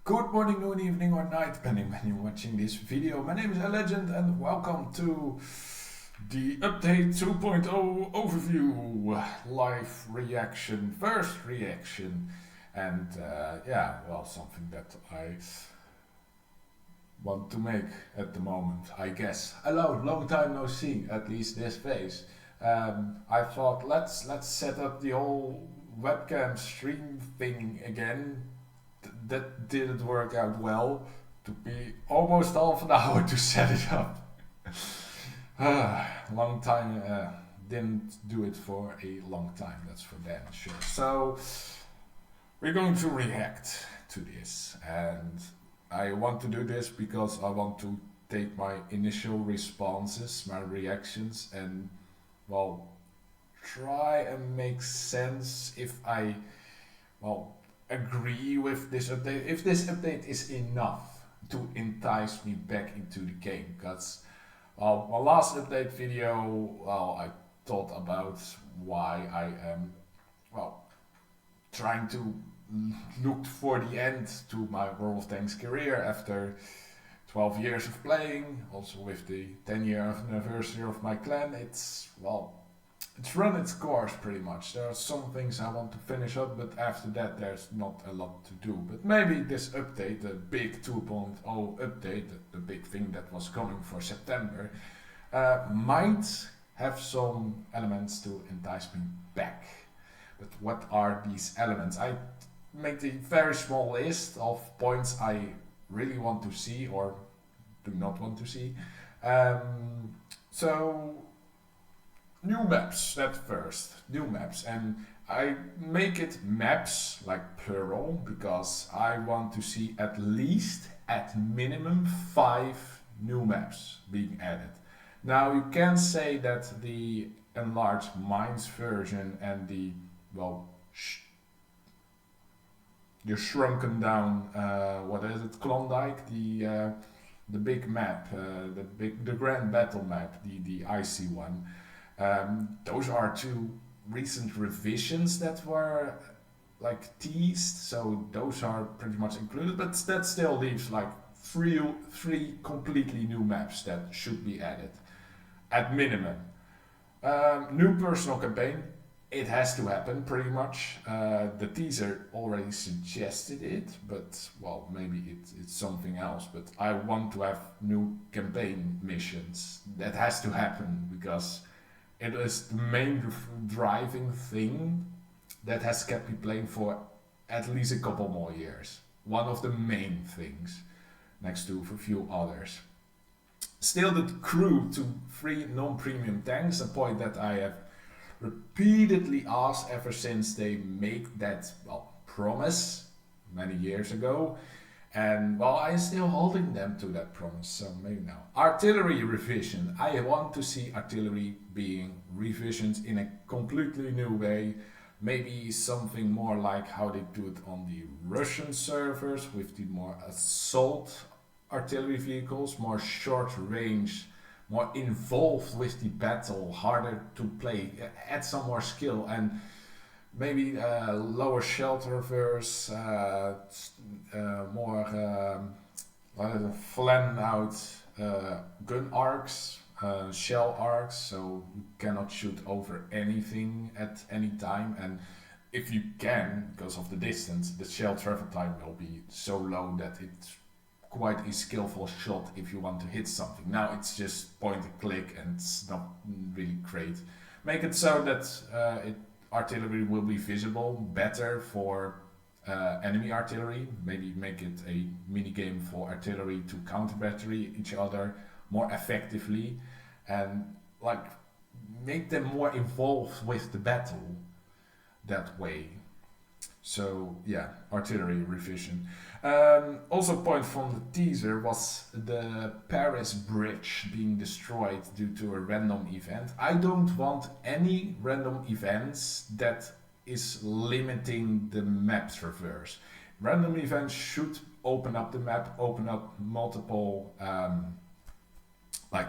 Good morning, noon, evening or night, depending when you're watching this video. My name is Legend and welcome to the update 2.0 overview, live reaction, first reaction. And something that I want to make at the moment, I guess. Hello, long time no see, at least this face. I thought let's set up the whole webcam stream thing again. That didn't work out well. Took me almost half an hour to set it up. Long time, didn't do it for a long time, that's for damn sure. So we're going to react to this, and I want to do this because I want to take my initial responses, my reactions, and try and make sense if I agree with this update, if this update is enough to entice me back into the game. Because my last update video, I thought about why I am trying to look for the end to my World of Tanks career after 12 years of playing, also with the 10-year anniversary of my clan. It's run its course pretty much. There are some things I want to finish up, but after that there's not a lot to do. But maybe this update, the big 2.0 update, the big thing that was coming for September, might have some elements to entice me back. But what are these elements? I made a very small list of points I really want to see or do not want to see. New maps, at first, new maps, and I make it maps, like plural, because I want to see at least, at minimum, 5 new maps being added. Now you can say that the enlarged mines version and the, the shrunken down, Klondike, the big map, the grand battle map, the icy one. Those are 2 recent revisions that were teased, so those are pretty much included, but that still leaves 3 completely new maps that should be added at minimum. New personal campaign, it has to happen pretty much. The teaser already suggested it, but maybe it's something else. But I want to have new campaign missions. That has to happen because it is the main driving thing that has kept me playing for at least a couple more years. One of the main things, next to a few others. Still the crew to 3 non-premium tanks, a point that I have repeatedly asked ever since they make that promise many years ago. And I'm still holding them to that promise, so maybe now. Artillery revision. I want to see artillery being revisioned in a completely new way. Maybe something more like how they do it on the Russian servers with the more assault artillery vehicles, more short range, more involved with the battle, harder to play, add some more skill, and maybe lower shelter verse, more flatten out gun arcs, shell arcs, so you cannot shoot over anything at any time. And if you can, because of the distance, the shell travel time will be so low that it's quite a skillful shot if you want to hit something. Now it's just point and click and it's not really great. Make it so that artillery will be visible better for enemy artillery. Maybe make it a mini game for artillery to counter battery each other more effectively, and make them more involved with the battle that way. So yeah, artillery revision. Also point from the teaser was the Paris bridge being destroyed due to a random event. I don't want any random events that is limiting the map traverse. Random events should open up the map, open up multiple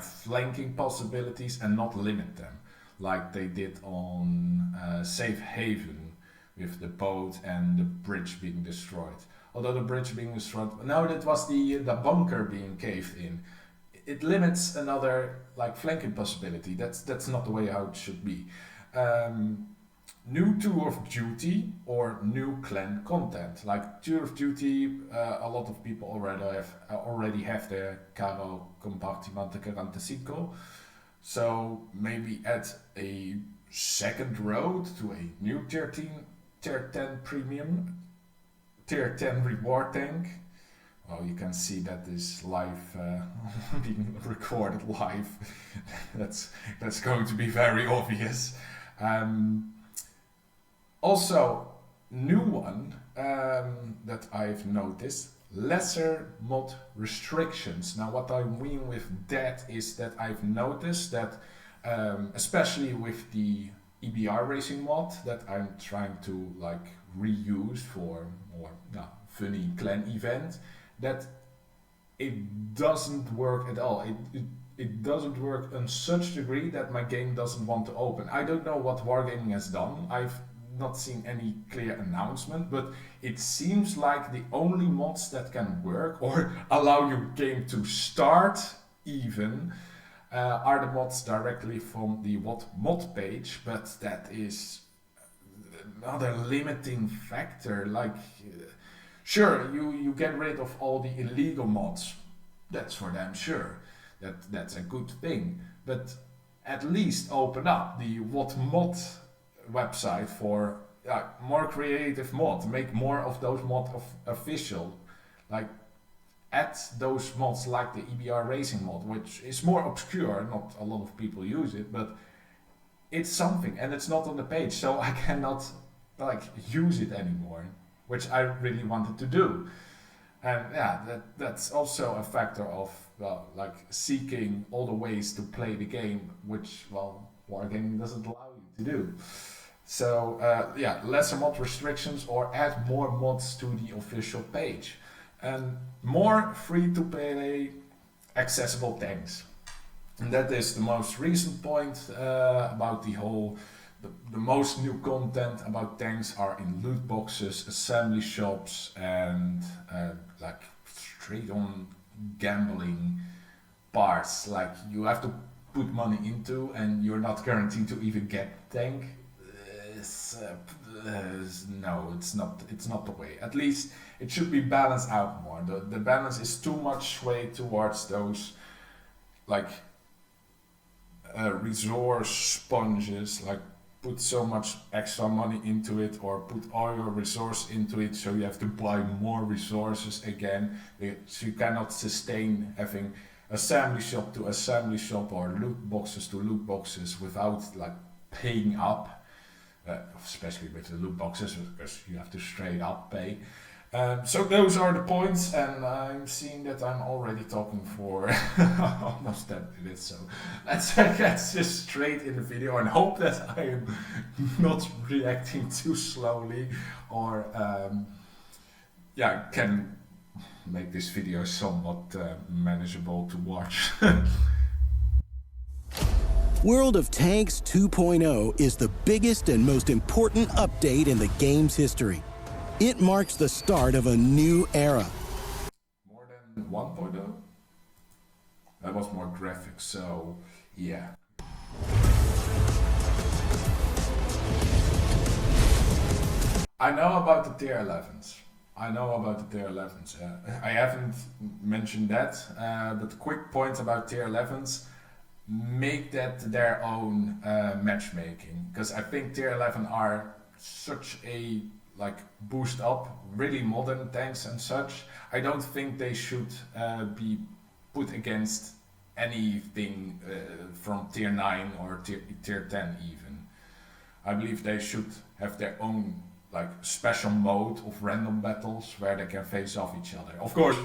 flanking possibilities and not limit them, like they did on Safe Haven with the boat and the bridge being destroyed. although the bridge being destroyed. No, that was the bunker being caved in. It limits another like flanking possibility. That's not the way how it should be. New Tour of Duty or new clan content. Like Tour of Duty, a lot of people already have the Caro Compartimento 45. So maybe add a second road to a new tier 10 premium, tier 10 reward tank. Well, you can see that is live, being recorded live. that's going to be very obvious. Also, new one that I've noticed, lesser mod restrictions. Now what I mean with that is that I've noticed that, especially with the EBR racing mod that I'm trying to like reuse for more funny clan event, that it doesn't work at all. It doesn't work on such degree that my game doesn't want to open. I don't know what Wargaming has done. I've not seen any clear announcement, but it seems like the only mods that can work or allow your game to start even are the mods directly from the WoT mod page, but that is another limiting factor. Like, sure, you get rid of all the illegal mods. That's for damn sure. That's a good thing. But at least open up the WoT mod website for more creative mods. Make more of those mods official. Like, add those mods like the EBR racing mod, which is more obscure. Not a lot of people use it, but it's something, and it's not on the page, so I cannot like use it anymore, which I really wanted to do. And that's also a factor of like seeking all the ways to play the game, which Wargaming doesn't allow you to do. So lesser mod restrictions or add more mods to the official page, and more free-to-play accessible tanks. And that is the most recent point about the most new content about tanks are in loot boxes, assembly shops, and like straight on gambling parts. Like, you have to put money into, and you're not guaranteed to even get tank. No, it's not the way. At least it should be balanced out more. The balance is too much swayed towards those like resource sponges, like put so much extra money into it or put all your resource into it, so you have to buy more resources again. So you cannot sustain having assembly shop to assembly shop or loot boxes to loot boxes without like paying up. Especially with the loot boxes, because you have to straight up pay. So those are the points, and I'm seeing that I'm already talking for almost 10 minutes. So let's get just straight in the video and hope that I am not reacting too slowly, or can make this video somewhat manageable to watch. World of Tanks 2.0 is the biggest and most important update in the game's history. It marks the start of a new era. More than 1.0? That was more graphics, so yeah. I know about the tier 11s. I haven't mentioned that, but quick point about tier 11s. Make that their own matchmaking, because I think tier 11 are such a like boost up, really modern tanks and such. I don't think they should be put against anything from tier 9 or tier 10 even. I believe they should have their own like special mode of random battles where they can face off each other. Of course,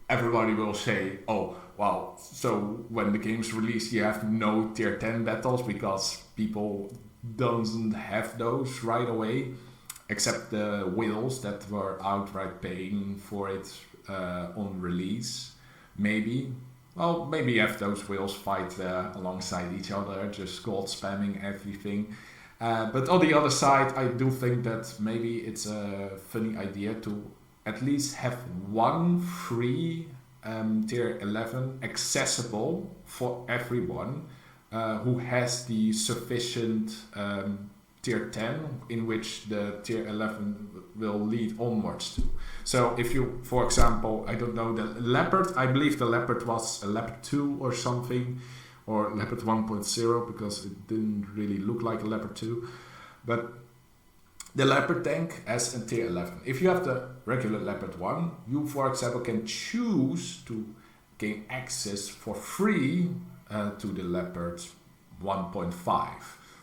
everybody will say, oh, wow, so when the game's released you have no tier 10 battles because people doesn't have those right away, except the whales that were outright paying for it on release. Maybe have those whales fight alongside each other, just gold spamming everything. But on the other side, I do think that maybe it's a funny idea to at least have one free tier 11 accessible for everyone who has the sufficient tier 10 in which the tier 11 will lead onwards to. So if you, for example, I don't know, the Leopard, I believe the Leopard was a Leopard 2 or something, or Leopard 1.0, because it didn't really look like a Leopard 2, but the Leopard tank as a tier 11. If you have the regular Leopard 1, you, for example, can choose to gain access for free to the Leopard 1.5,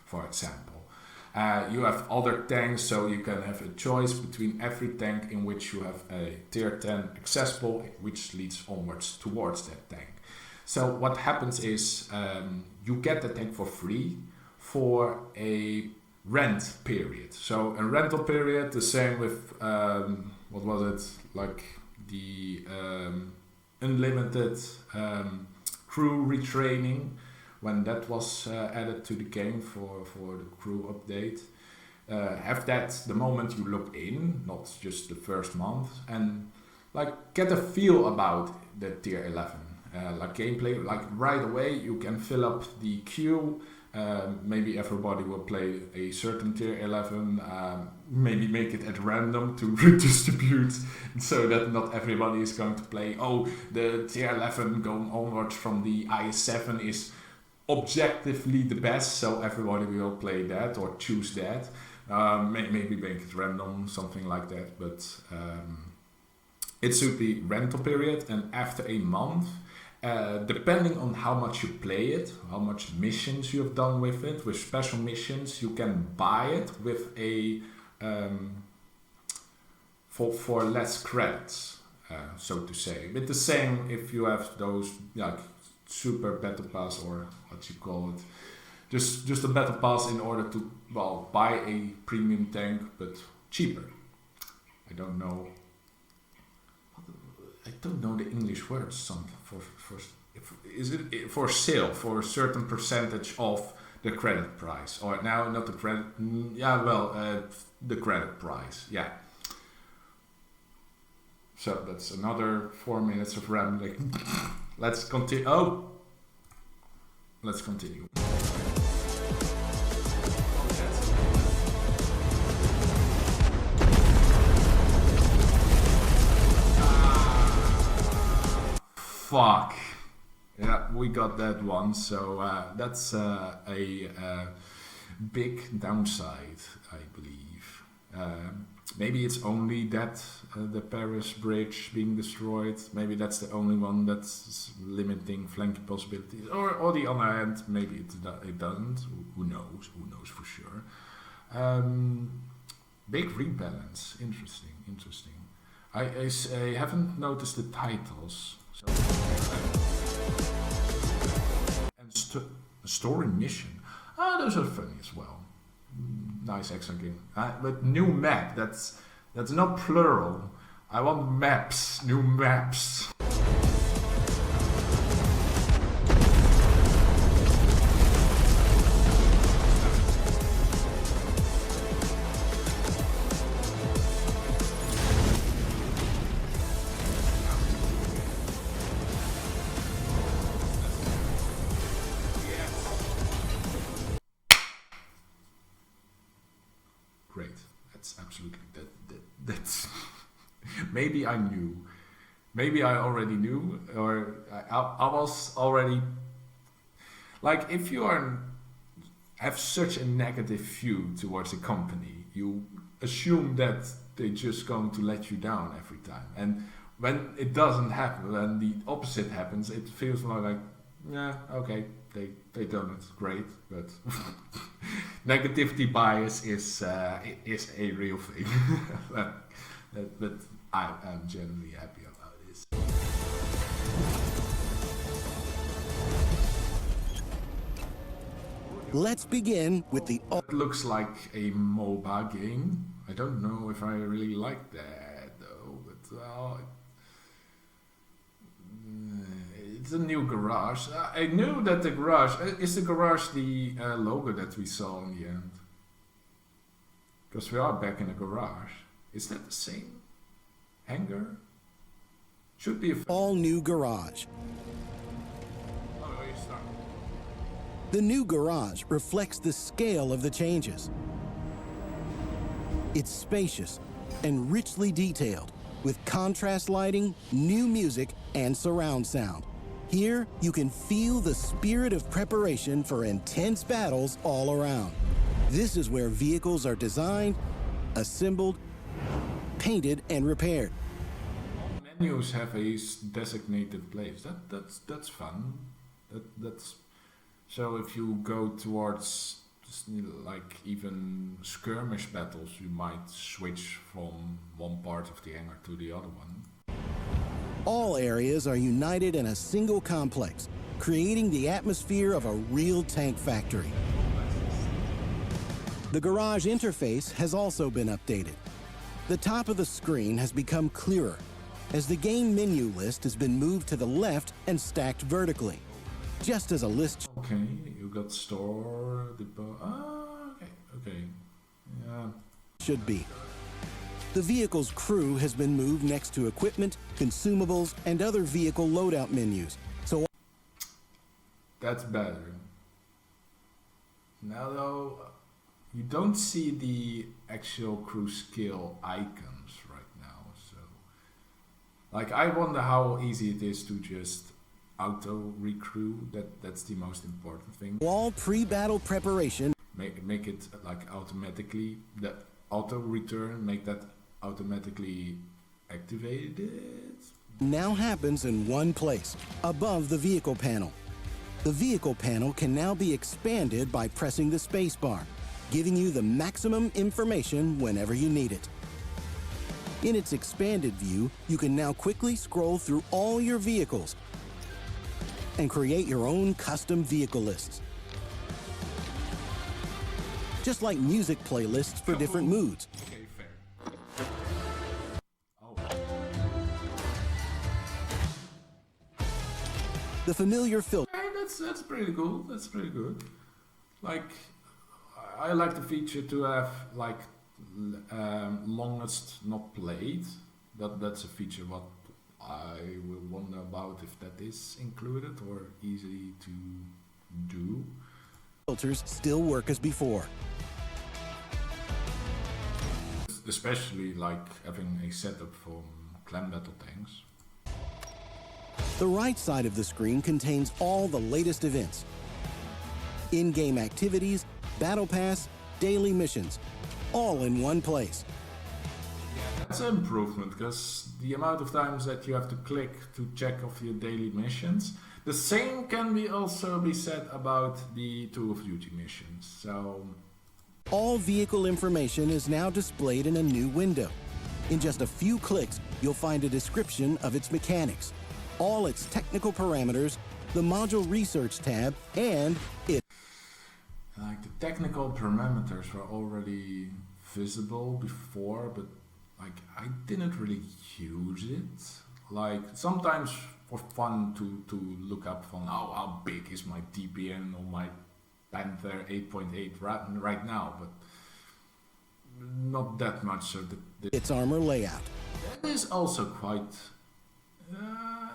for example. You have other tanks, so you can have a choice between every tank in which you have a tier 10 accessible, which leads onwards towards that tank. So what happens is you get the tank for free for a rent period. So a rental period, the same with what was it, like the unlimited crew retraining, when that was added to the game for the crew update. Have that the moment you log in, not just the first month, and like get a feel about the tier 11. Like gameplay, like right away you can fill up the queue. Maybe everybody will play a certain tier 11, maybe make it at random to redistribute so that not everybody is going to play, oh, the tier 11 going onwards from the i7 is objectively the best, so everybody will play that or choose that. Maybe make it random, something like that, but it should be rental period, and after a month, depending on how much you play it, how much missions you have done with it, with special missions, you can buy it with a for less credits, so to say. But the same if you have those like super battle pass, or what you call it, just a battle pass in order to, well, buy a premium tank but cheaper. I don't know the English words. Something is it for sale for a certain percentage of the credit price, or now not the credit? The credit price. Yeah. So that's another 4 minutes of rambling. Let's continue. Let's continue. Fuck. Yeah, we got that one. So that's a big downside, I believe. Maybe it's only that the Paris bridge being destroyed. Maybe that's the only one that's limiting flanking possibilities. Or on the other hand, maybe it doesn't. Who knows? Who knows for sure? Big Rebalance. Interesting. I haven't noticed the titles. So, and story mission. Those are funny as well. Nice extra game. But new map, that's not plural. I want maps, new maps. Great. That's absolutely that's maybe I knew. Maybe I already knew, or I was already like, if you have such a negative view towards a company, you assume that they're just going to let you down every time. And when it doesn't happen, when the opposite happens, it feels more like, yeah, okay, they done it, great, but negativity bias is a real thing. but I'm generally happy about this. Let's begin with the... It looks like a MOBA game. I don't know if I really like that though, but it's a new garage. I knew that the garage... Is the garage the logo that we saw in the end? Because we are back in a garage. Is that the same? Hanger? Should be a... All new garage. Oh, you start. The new garage reflects the scale of the changes. It's spacious and richly detailed, with contrast lighting, new music, and surround sound. Here, you can feel the spirit of preparation for intense battles all around. This is where vehicles are designed, assembled, painted, and repaired. Menus have a designated place. That's fun. That's so if you go towards like even skirmish battles, you might switch from one part of the hangar to the other one. All areas are united in a single complex, creating the atmosphere of a real tank factory. The garage interface has also been updated. The top of the screen has become clearer, as the game menu list has been moved to the left and stacked vertically, just as a list. Okay, you got store, depot. Okay. Yeah. Should be. The vehicle's crew has been moved next to equipment, consumables, and other vehicle loadout menus. So That's better. Now though, you don't see the actual crew skill icons right now, so like I wonder how easy it is to just auto recrew. That's the most important thing. all pre-battle preparation Make it like automatically the auto return, make that automatically activated. now happens in one place, above the vehicle panel. The vehicle panel can now be expanded by pressing the space bar, giving you the maximum information whenever you need it. In its expanded view, you can now quickly scroll through all your vehicles and create your own custom vehicle lists. Just like music playlists for different moods. Okay, fair. Oh. The familiar filter Hey, that's pretty cool. That's pretty good. Like, I like the feature to have like longest not played. That's a feature what I will wonder about if that is included or easy to do. filters still work as before. Especially like having a setup for clan battle tanks. The right side of the screen contains all the latest events, in-game activities, battle pass, daily missions, all in one place. That's an improvement because the amount of times that you have to click to check off your daily missions. The same can be also be said about the Tour of Duty missions. So All vehicle information is now displayed in a new window. In just a few clicks, you'll find a description of its mechanics, all its technical parameters, the module research tab, and it. like the technical parameters were already visible before, but like I didn't really use it. Like sometimes for fun to look up from how big is my DPN or my Panther 8.8 right now, but not that much. So its armor layout. that is also quite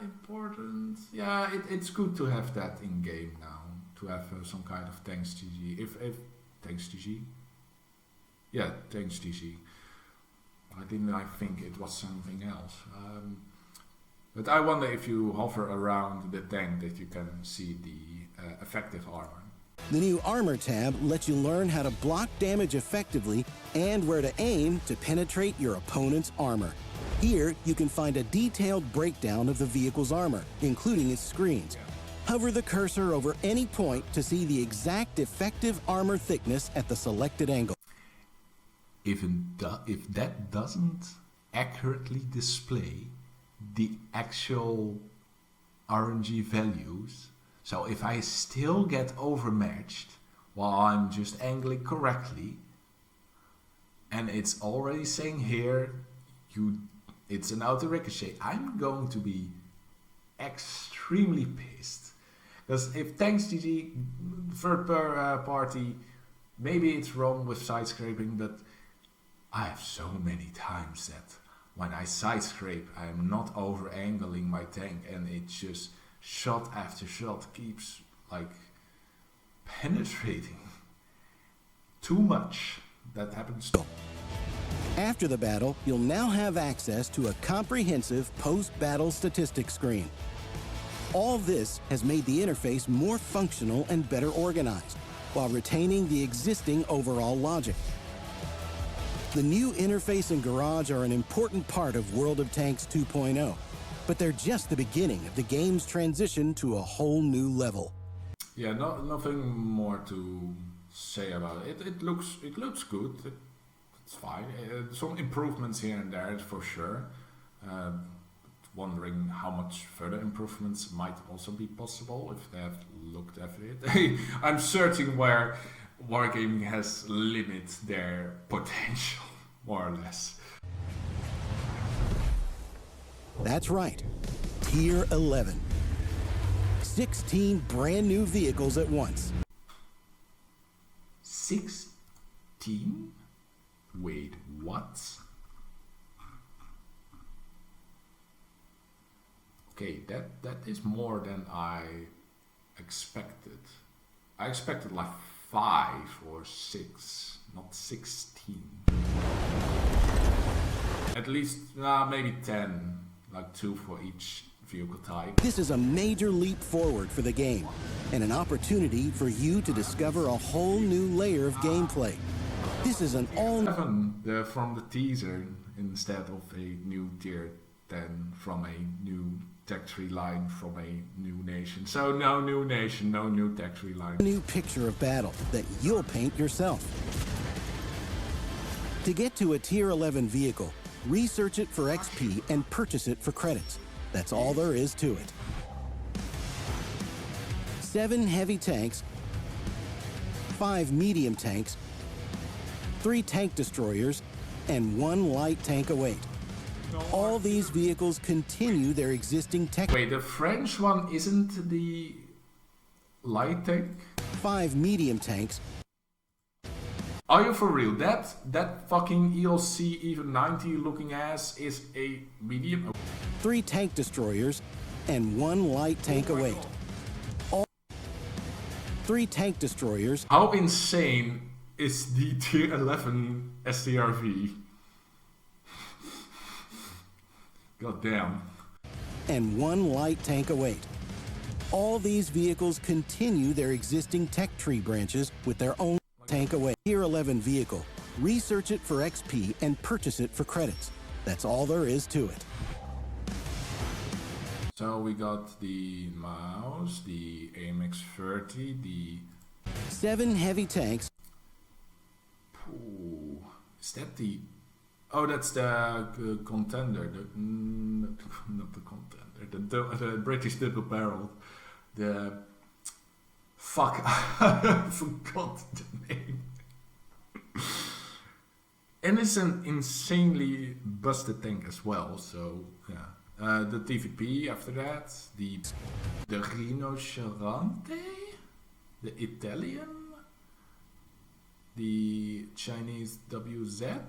important. Yeah, it's good to have that in game now. To have some kind of tanks TG. If tanks TG. Yeah, tanks TG. I think it was something else. But I wonder if you hover around the tank that you can see the effective armor. The new Armor tab lets you learn how to block damage effectively and where to aim to penetrate your opponent's armor. Here, you can find a detailed breakdown of the vehicle's armor, including its screens. Hover the cursor over any point to see the exact effective armor thickness at the selected angle. If that doesn't accurately display the actual RNG values, so if I still get overmatched while I'm just angling correctly, and it's already saying here, it's an auto ricochet, I'm going to be extremely pissed. Because if tanks GG, third party, maybe it's wrong with side scraping, but I have so many times that when I side scrape, I'm not over angling my tank, and it just shot after shot keeps like penetrating too much. That happens. After the battle, you'll now have access to a comprehensive post-battle statistics screen. All this has made the interface more functional and better organized, while retaining the existing overall logic. The new interface and garage are an important part of World of Tanks 2.0, but they're just the beginning of the game's transition to a whole new level. Yeah, nothing more to say about it. It looks good. It's fine. Some improvements here and there for sure. Wondering how much further improvements might also be possible if they have looked at it. I'm certain where Wargaming has limited their potential, more or less. That's right, Tier 11. 16 brand new vehicles at once. 16? Wait, what? Okay, that is more than I expected. I expected like 5 or 6, not 16. At least maybe 10, like 2 for each vehicle type. This is a major leap forward for the game, and an opportunity for you to discover a whole new layer of gameplay. This is an all... 7 from the teaser instead of a new tier 10 from a new tech tree line from a new nation. So no new nation, no new tech tree line. New picture of battle that you'll paint yourself. To get to a Tier 11 vehicle, research it for XP and purchase it for credits. That's all there is to it. 7 heavy tanks, 5 medium tanks, 3 tank destroyers, and 1 light tank await. All these vehicles continue their existing tech. Wait, the French one isn't the light tank? 5 medium tanks. Are you for real? That fucking ELC even 90 looking ass is a medium? 3 tank destroyers, and 1 light tank await. All 3 tank destroyers. How insane is the Tier 11 STRV? God damn. And 1 light tank await. All these vehicles continue their existing tech tree branches with their own tank away. Tier 11 vehicle. Research it for XP and purchase it for credits. That's all there is to it. So we got the mouse, the AMX-30, the... 7 heavy tanks. Ooh, is that the... Oh, that's the contender. Not the contender. The British double barrel. The... Fuck, I forgot the name. And it's an insanely busted tank as well, so yeah. The TVP after that, the Rinocerante, the Italian, the Chinese WZ,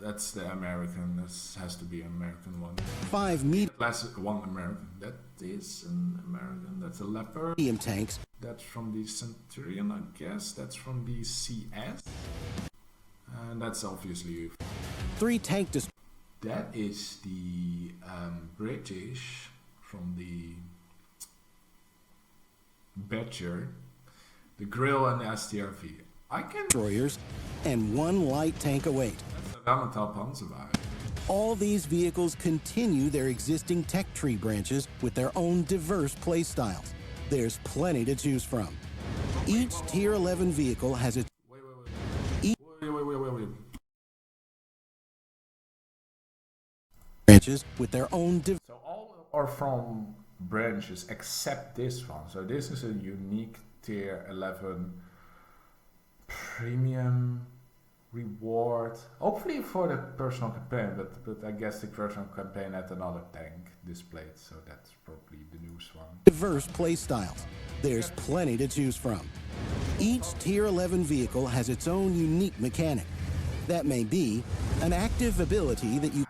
that's the American. This has to be an American one. 5 medium. Last one American. That is an American. That's a Leopard. Tanks. That's from the Centurion, I guess. That's from the CS. And that's obviously 3 tank destroyers. that is the British from the Badger, the Grill and the STRV. I can. Destroyers, and 1 light tank await. That's a Ramatal Panzerwagen. All these vehicles continue their existing tech tree branches with their own diverse playstyles. There's plenty to choose from. Each Tier 11 vehicle has its Wait. branches with their own So all are from branches except this one. So this is a unique Tier 11 premium reward. Hopefully for the personal campaign, but I guess the personal campaign had another tank displayed, so that's probably the newest one. diverse playstyles. There's plenty to choose from. Each Tier 11 vehicle has its own unique mechanic. That may be an active ability that you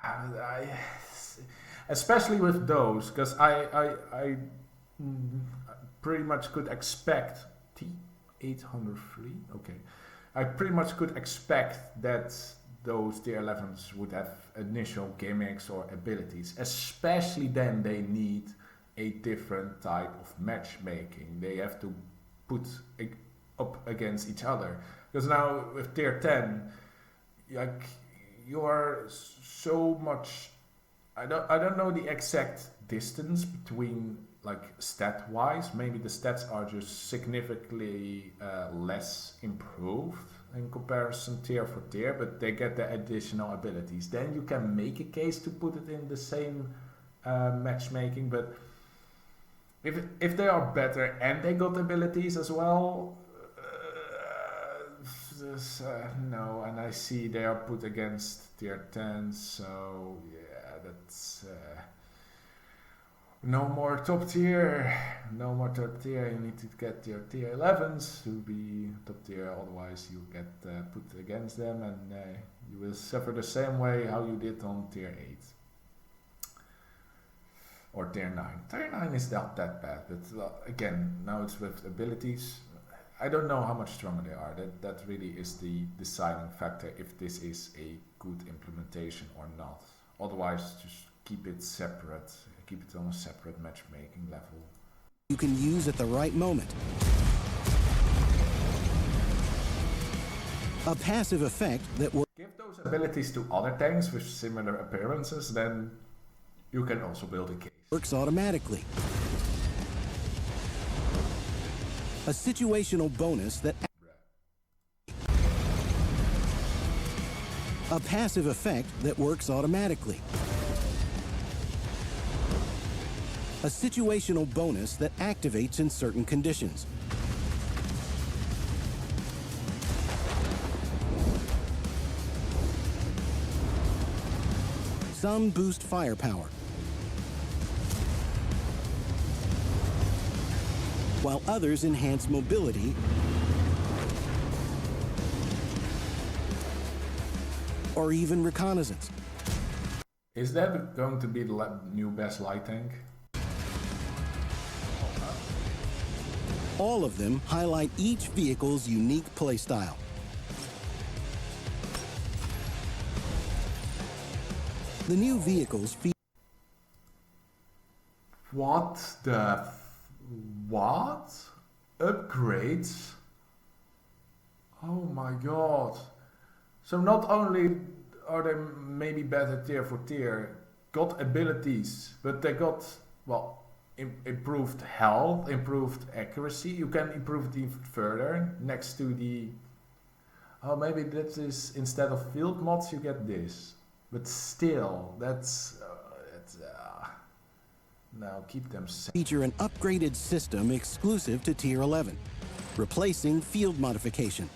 especially with those, because I pretty much could expect T803. Okay, I pretty much could expect that those tier 11s would have initial gimmicks or abilities. Especially then they need a different type of matchmaking. They have to put up against each other. Because now with tier 10, like you are so much. I don't know the exact distance between like stat wise. Maybe the stats are just significantly less improved in comparison tier for tier, but they get the additional abilities. Then you can make a case to put it in the same matchmaking. But if they are better and they got abilities as well. No, and I see they are put against tier 10, so yeah, that's no more top tier. No more top tier. You need to get your tier 11s to be top tier, otherwise you get put against them, and you will suffer the same way how you did on tier 8 or tier 9. Tier 9 is not that bad, but again, now it's with abilities. I don't know how much stronger they are. That really is the deciding factor if this is a good implementation or not. Otherwise, just keep it separate. Keep it on a separate matchmaking level. You can use at the right moment. A passive effect that Give those abilities to other tanks with similar appearances, then you can also build a case. Works automatically. A situational bonus that a passive effect that works automatically. A situational bonus that activates in certain conditions. Some boost firepower, while others enhance mobility or even reconnaissance. Is that going to be the new best light tank? All of them highlight each vehicle's unique playstyle. The new vehicles feature What? Upgrades? Oh my god. So not only are they maybe better tier for tier, got abilities, but they got, well, improved health, improved accuracy. You can improve it even further next to the... Oh, maybe that is, instead of field mods, you get this. But still, that's... now keep them safe. Feature an upgraded system exclusive to Tier 11, replacing field modification.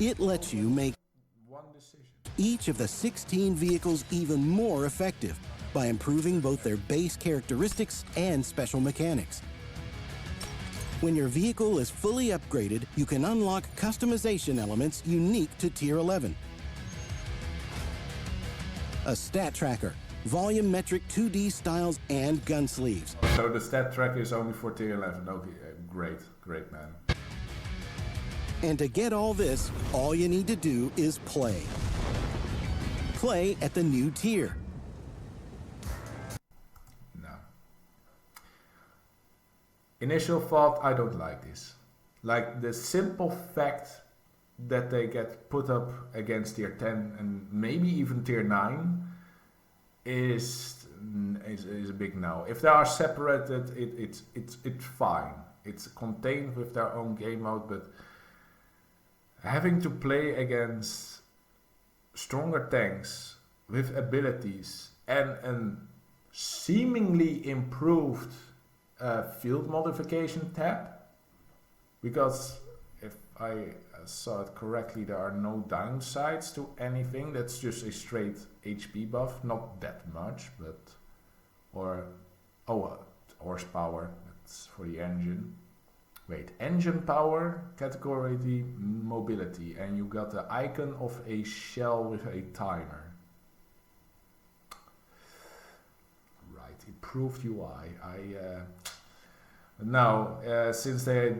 It lets you make one decision. Each of the 16 vehicles even more effective by improving both their base characteristics and special mechanics. When your vehicle is fully upgraded, you can unlock customization elements unique to Tier 11. A stat tracker, volumetric 2D styles, and gun sleeves. So the stat tracker is only for tier 11. Okay, great man. And to get all this, all you need to do is play. Play at the new tier. No. Initial thought, I don't like this. Like the simple fact that they get put up against tier 10 and maybe even tier 9 is a big no. If they are separated, it's fine. It's contained with their own game mode, but having to play against stronger tanks with abilities and seemingly improved field modification tab, because if I saw it correctly, there are no downsides to anything. That's just a straight HP buff, not that much, but horsepower. That's for the engine. Wait, engine power, category mobility, and you got the icon of a shell with a timer. Right, improved UI. Since they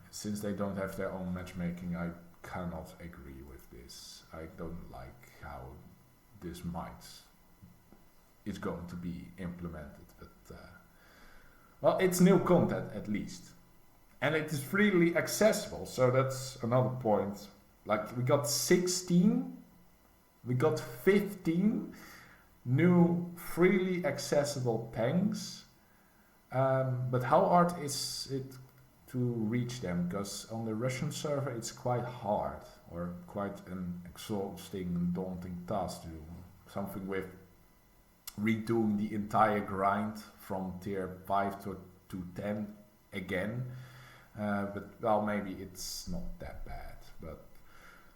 since they don't have their own matchmaking, I cannot agree with this. I don't like how this is going to be implemented, but well, it's new content at least, and it is freely accessible. So that's another point. Like we got 15 new freely accessible tanks, but how hard is it to reach them? Because on the Russian server it's quite hard, or quite an exhausting, daunting task to do. Something with redoing the entire grind from tier 5 to 10 again. But well, maybe it's not that bad, but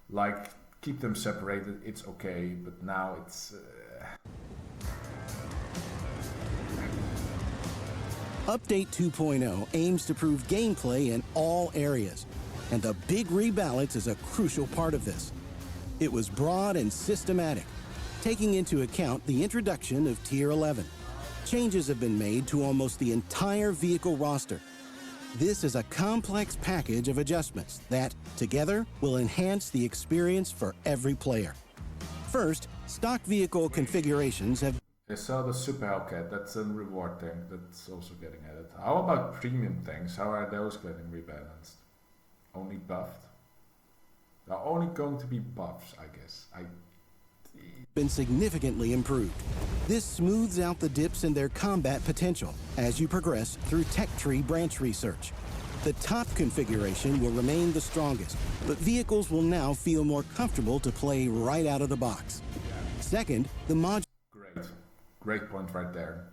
like keep them separated, it's okay, but now it's Update 2.0 aims to improve gameplay in all areas, and the Big Rebalance is a crucial part of this. It was broad and systematic, taking into account the introduction of Tier 11. Changes have been made to almost the entire vehicle roster. This is a complex package of adjustments that, together, will enhance the experience for every player. First, stock vehicle configurations have I saw the Super Hellcat, that's a reward tank, that's also getting added. How about premium tanks? How are those getting rebalanced? Only buffed? They're only going to be buffs, I guess. been significantly improved. This smooths out the dips in their combat potential as you progress through tech tree branch research. The top configuration will remain the strongest, but vehicles will now feel more comfortable to play right out of the box. Second, the module. Great point right there.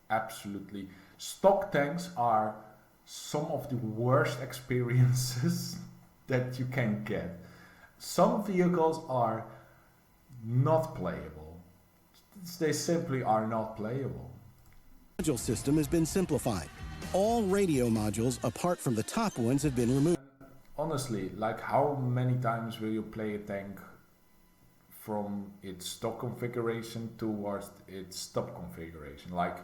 Absolutely. Stock tanks are some of the worst experiences that you can get. Some vehicles are not playable. They simply are not playable. The module system has been simplified. All radio modules, apart from the top ones, have been removed. Honestly, like how many times will you play a tank from its stock configuration towards its top configuration? Like,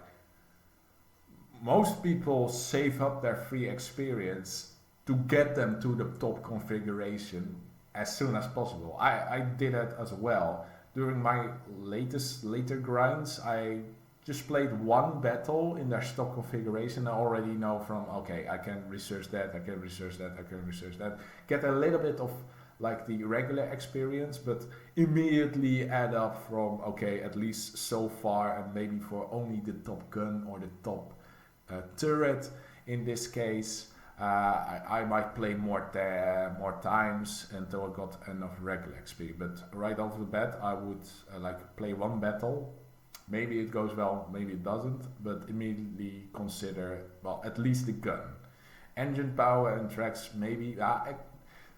most people save up their free experience to get them to the top configuration as soon as possible. I did that as well. During my later grinds, I just played one battle in their stock configuration. I already know from, okay, I can research that, I can research that, I can research that. Get a little bit of like the regular experience, but immediately add up from, okay, at least so far, and maybe for only the top gun or the top turret in this case, I might play more times until I got enough regular XP. But right off the bat, I would like play one battle. Maybe it goes well, maybe it doesn't, but immediately consider, well, at least the gun. Engine power and tracks, maybe, it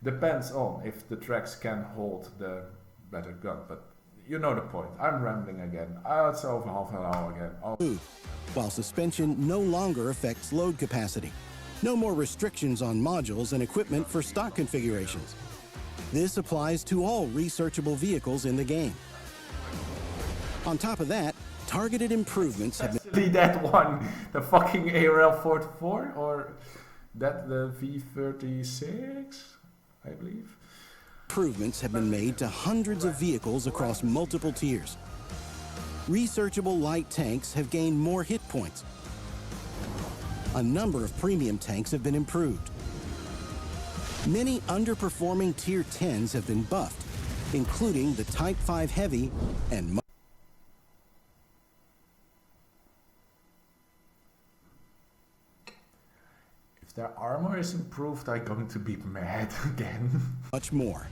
depends on if the tracks can hold the better gun, but you know the point. I'm rambling again. It's over half an hour again. While suspension no longer affects load capacity. No more restrictions on modules and equipment for stock configurations. This applies to all researchable vehicles in the game. On top of that, targeted improvements have been... that one, the fucking ARL 44, or that the V36, I believe. Improvements have been made to hundreds of vehicles across multiple tiers. Researchable light tanks have gained more hit points. A number of premium tanks have been improved. Many underperforming Tier 10s have been buffed, including the Type 5 Heavy and... If their armor is improved, I'm going to be mad again. much more.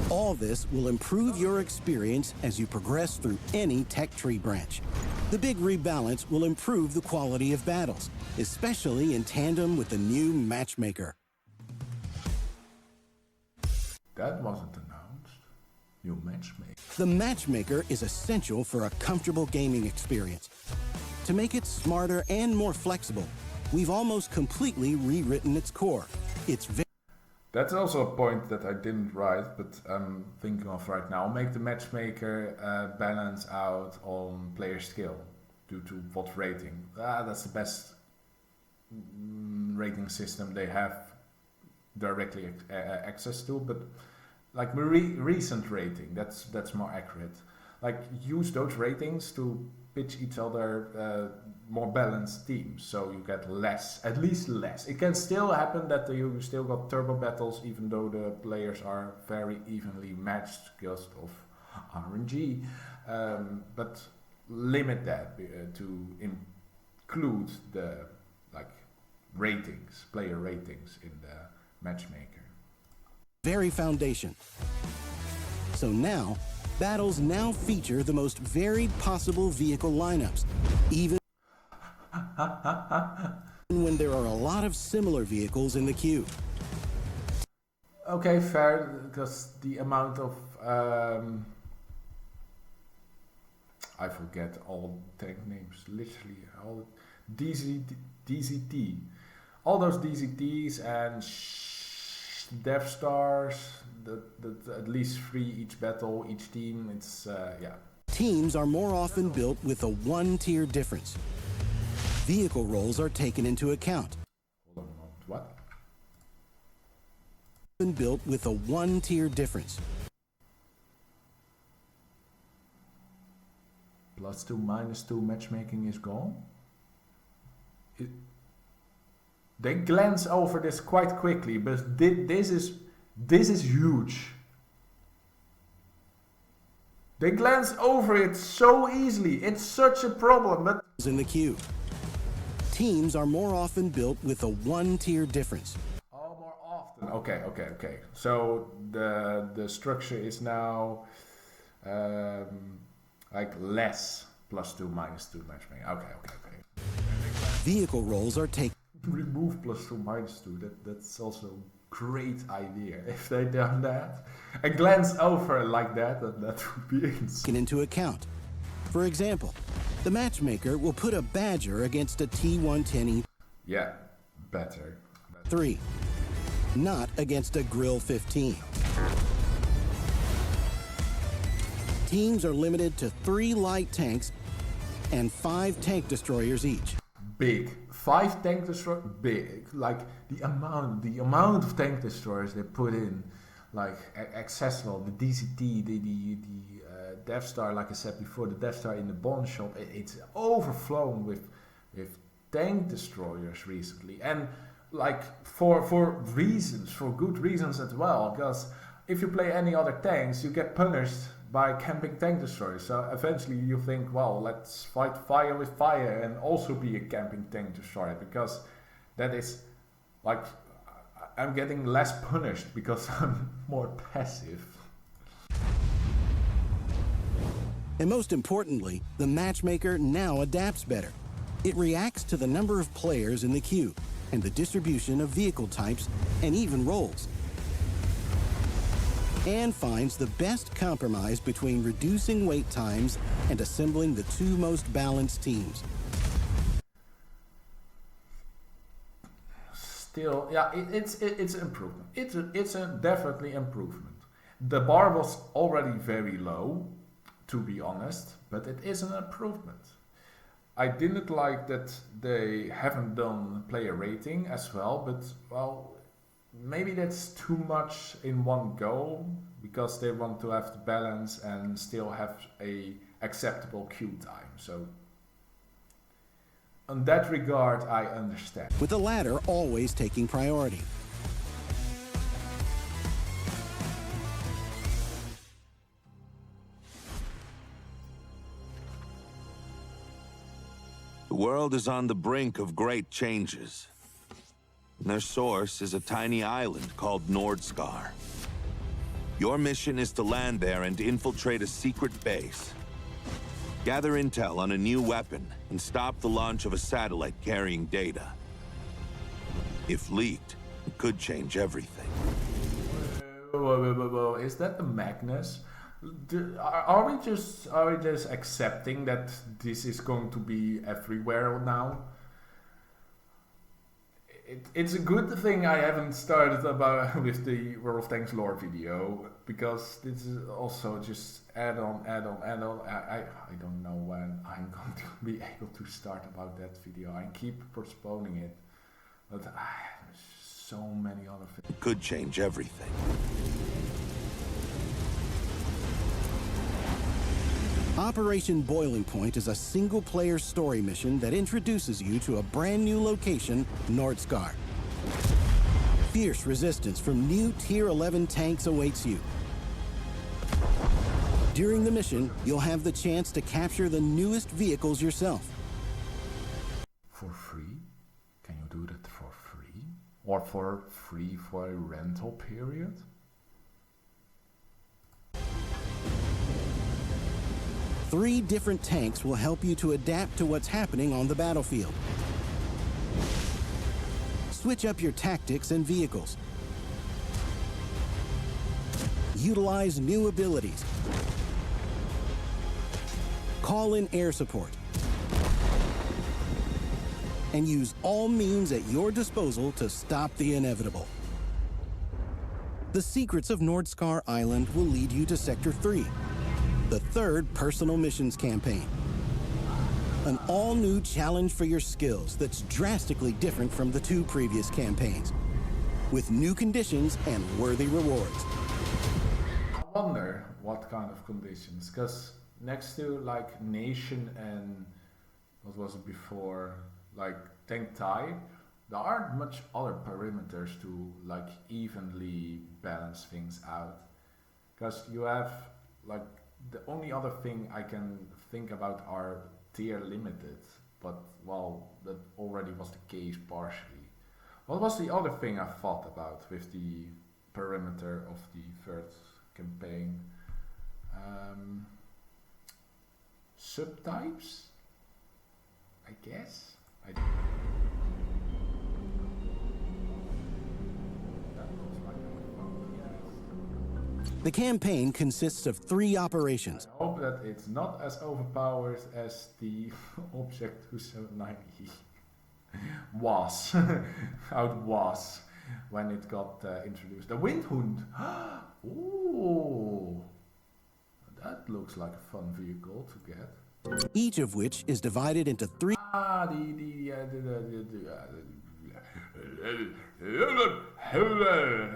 All this will improve your experience as you progress through any tech tree branch. The Big Rebalance will improve the quality of battles, especially in tandem with the new Matchmaker. That wasn't announced. New Matchmaker. The Matchmaker is essential for a comfortable gaming experience. To make it smarter and more flexible, we've almost completely rewritten its core. It's very That's also a point that I didn't write, but I'm thinking of right now. Make the matchmaker balance out on player skill due to WoT rating. That's the best rating system they have directly access to, but like recent rating, that's more accurate. Like use those ratings to pitch each other more balanced teams, so you get less, at least less. It can still happen that you still got turbo battles, even though the players are very evenly matched because of RNG, but limit that to include the like ratings, player ratings in the matchmaker. very foundation. So now, battles now feature the most varied possible vehicle lineups, even when there are a lot of similar vehicles in the queue. Okay, fair, because the amount of I forget all tank names, literally all DZT, all those DZTs and Death Stars, that at least 3 each battle, each team. It's yeah. Teams are more often built with a one-tier difference. Vehicle roles are taken into account. Hold on a moment. What? Built with a one-tier difference. +2, -2 matchmaking is gone. They glance over this quite quickly, but this is huge. They glance over it so easily. It's such a problem, but In the queue. Teams are more often built with a one-tier difference. oh, more often. Okay. So the structure is now like less +2, -2 matchmaking. Okay. Vehicle roles are taken Remove +2, -2. That's also a great idea. If they done that and glance over like that would be insane. into account. For example, the matchmaker will put a Badger against a T110E3, Yeah, better. not against a Grill 15. Teams are limited to 3 light tanks and 5 tank destroyers each. Big. 5 tank destroyers, big. Like the amount of tank destroyers they put in, like accessible. The DCT, the Death Star, like I said before, the Death Star in the Bond shop, it's overflown with tank destroyers recently, and like for good reasons as well. Because if you play any other tanks, you get punished by camping tank destroyers. So eventually you think, well, let's fight fire with fire and also be a camping tank destroyer, because that is like I'm getting less punished because I'm more passive. And most importantly, the matchmaker now adapts better. It reacts to the number of players in the queue and the distribution of vehicle types and even roles, and finds the best compromise between reducing wait times and assembling the 2 most balanced teams. Still, yeah, it's an improvement. It's a definitely improvement. The bar was already very low, to be honest, but it is an improvement. I didn't like that they haven't done player rating as well, but well, maybe that's too much in one go, because they want to have the balance and still have a acceptable queue time. So in that regard, I understand. With the latter always taking priority. The world is on the brink of great changes. Their source is a tiny island called Nordscar. Your mission is to land there and infiltrate a secret base. Gather intel on a new weapon and stop the launch of a satellite carrying data. If leaked, it could change everything. Whoa. Is that the Magnus? Are we just accepting that this is going to be everywhere now? it's a good thing I haven't started about with the World of Tanks lore video, because this is also just add on. I don't know when I'm going to be able to start about that video. I keep postponing it, but there's so many other things. Could change everything. Operation Boiling Point is a single-player story mission that introduces you to a brand new location, Nordscar. Fierce resistance from new Tier 11 tanks awaits you. During the mission, you'll have the chance to capture the newest vehicles yourself. For free? Can you do that for free? Or for free for a rental period? Three different tanks will help you to adapt to what's happening on the battlefield. Switch up your tactics and vehicles. Utilize new abilities. Call in air support. And use all means at your disposal to stop the inevitable. The secrets of Nordscar Island will lead you to Sector 3. The third personal missions campaign. An all-new challenge for your skills that's drastically different from the two previous campaigns, with new conditions and worthy rewards. I wonder what kind of conditions, because next to like Nation and what was it before, like Tank Tai, there aren't much other perimeters to like evenly balance things out, because you have like the only other thing I can think about are tier limited, but well, that already was the case partially. What was the other thing I thought about with the perimeter of the third campaign? Subtypes? I guess? The campaign consists of 3 operations. I hope that it's not as overpowered as the Object 279E was. How it was when it got introduced. The Windhound! Ooh! That looks like a fun vehicle to get. Each of which is divided into 3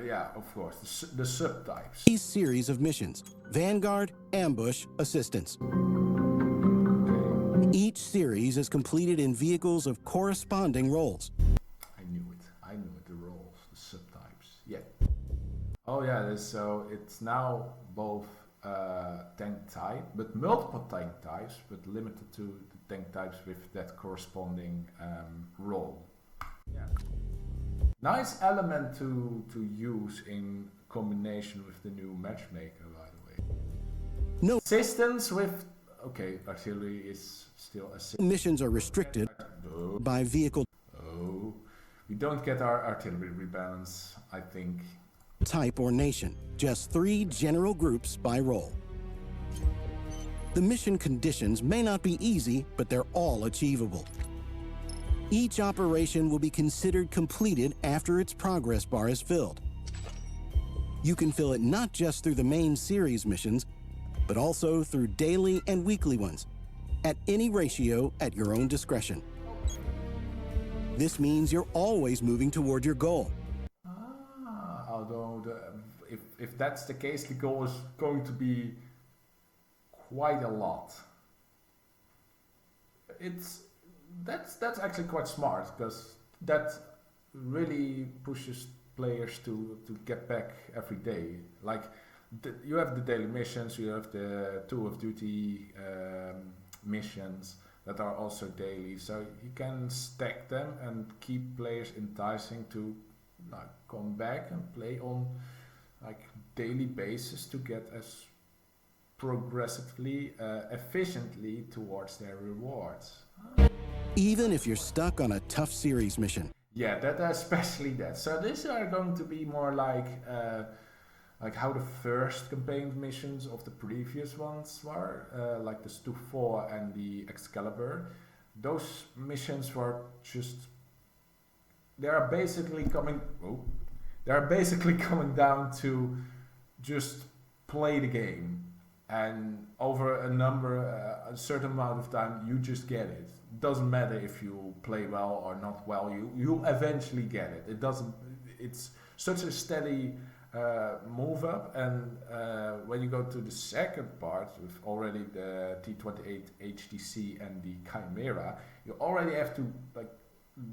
yeah, of course, the subtypes. series of missions: Vanguard, Ambush, Assistance. Okay. Each series is completed in vehicles of corresponding roles. I knew it, the roles, the subtypes. Yeah. Oh yeah, so it's now both tank type, but multiple tank types, but limited to the tank types with that corresponding role. Yeah. Nice element to use in combination with the new Matchmaker, by the way. No Assistance with... Okay, artillery is still a... missions are restricted by vehicle Oh, we don't get our artillery rebalance, I think. type or nation. Just 3 general groups by role. The mission conditions may not be easy, but they're all achievable. Each operation will be considered completed after its progress bar is filled. You can fill it not just through the main series missions, but also through daily and weekly ones, at any ratio at your own discretion. This means you're always moving toward your goal. Although if that's the case, the goal is going to be quite a lot. That's actually quite smart, because that really pushes players to get back every day. Like you have the daily missions, you have the Tour of Duty missions that are also daily, so you can stack them and keep players enticing to like come back and play on like daily basis to get as progressively efficiently towards their rewards. Even if you're stuck on a tough series mission. Yeah, that especially that. So these are going to be more like how the first campaign missions of the previous ones were, like the Stu 4 and the Excalibur. Those missions were just they are basically coming. Oh, they are basically coming down to just play the game, and over a certain amount of time, you just get it. It doesn't matter if you play well or not well. You eventually get it. It doesn't. It's such a steady move up, and when you go to the second part with already the T28 HTC and the Chimera, you already have to like